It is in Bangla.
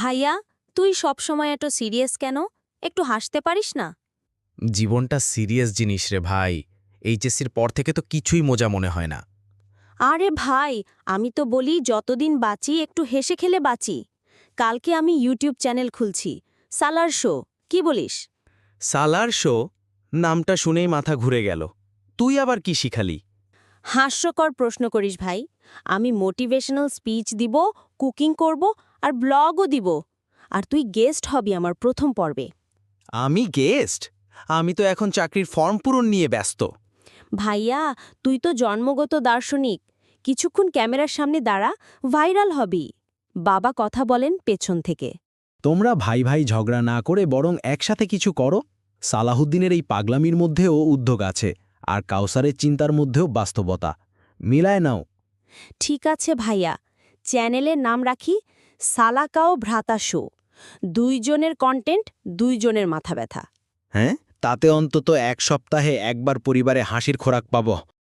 ভাইয়া, তুই সবসময় এত সিরিয়াস কেন? একটু হাসতে পারিস না? জীবনটা সিরিয়াস জিনিস রে ভাই। এইচএসসির পর থেকে তো কিছুই মজা মনে হয় না। আরে ভাই, আমি তো বলি যতদিন বাঁচি একটু হেসে খেলে বাঁচি। কালকে আমি ইউটিউব চ্যানেল খুলছি, সালার শো। কি বলিস? সালার শো নামটা শুনেই মাথা ঘুরে গেল। তুই আবার কি শিখালি? হাস্যকর প্রশ্ন করিস ভাই। আমি মোটিভেশনাল স্পিচ দিব, কুকিং করব আর ব্লগও দিব। আর তুই গেস্ট হবি আমার প্রথম পর্বে। আমি গেস্ট? আমি তো এখন চাকরির ফর্ম পূরণ নিয়ে ব্যস্ত। ভাইয়া, তুই তো জন্মগত দার্শনিক। কিছুক্ষণ ক্যামেরার সামনে দাঁড়া, ভাইরাল হবি। বাবা কথা বলেন পেছন থেকে। তোমরা ভাই ভাই ঝগড়া না করে বরং একসাথে কিছু করো। সালাহুদ্দিনের এই পাগলামির মধ্যেও উদ্যোগ আছে, আর কাউসারের চিন্তার মধ্যেও বাস্তবতা। মিলায় নাও। ঠিক আছে ভাইয়া, চ্যানেলের নাম রাখি সালাকাও ভ্রাতা শো। দুইজনের কন্টেন্ট, দুইজনের মাথা ব্যথা। হ্যাঁ, তাতে অন্তত এক সপ্তাহে একবার পরিবারে হাসির খোরাক পাব।